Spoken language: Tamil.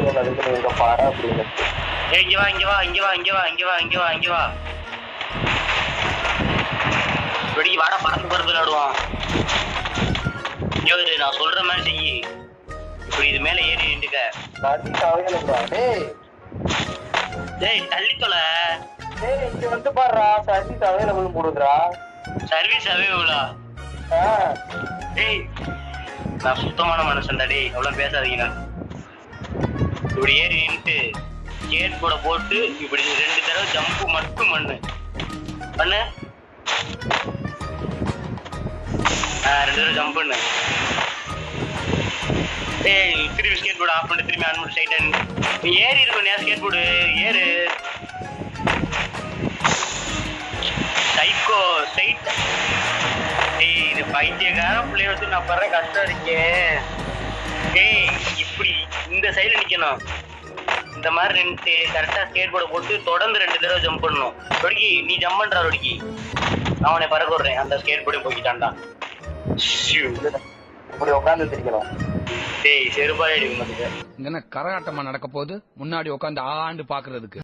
இங்க பாரு அப்படின்னு. இங்க வா இங்க வா இங்க வா இங்க வா இங்க வா இங்க வா இங்க வா. வெடி வாடா பறந்து பறந்து விளையாடுவான். நான் சொல்ற மாதிரி செய்யி. இப்படி இது மேல ஏறி நின்றுக்க. டேய் தள்ளி தொலை. டேய் இங்க வந்து பாருடா, சர்வீஸ் அவைலபிள் போடுதுடா. சர்வீஸ் அவைலபிளா? டேய் நான் சுத்தமான மனுஷன்டா. டேய் அவ்வளவு பேசாதீங்கண்ணா. இப்படி ஏறி நின்றுட்டு ஸ்கேட் போர்டை போட்டு இப்படி 2 தடவை ஜம்பு மட்டும் பண்ணு. 2 தடவை ஜம்ப் பண்ணு. ஏய் திரும்பி ஸ்கேட் போர்டு ஆஃப் பண்ணி திரும்பி ஆன் பண்ணி ஸ்ட்ரைட்டா நீ ஏறி இருக்க. ஸ்கேட் போர்டு ஏறு. Psycho straight. ஏய் இது பைத்தியக்கார பிள்ளைய வச்சு நான் படுற கஷ்டம் இருக்கேன். ஏய் இப்படி இந்த சைடுல நிக்கணும். இந்த மாதிரி நின்று கரெக்டா ஸ்கேட் போர்டை போட்டு தொடர்ந்து 2 தடவை ஜம்ப் பண்ணணும். ரொடிக்கி நீ ஜம்ப் பண்றா ரொடிக்கி. அவனை பறக்க விடுறேன். அந்த ஸ்கேட் போர்டை போய்கிட்டான்டா. இப்படி உட்காந்து திரிக்கலாம். டேய் செருப்பாலே எடுக்க மாட்டேங்க. இங்க கரகாட்டமா நடக்க போது முன்னாடி உட்காந்து ஆண்டு பாக்குறதுக்கு.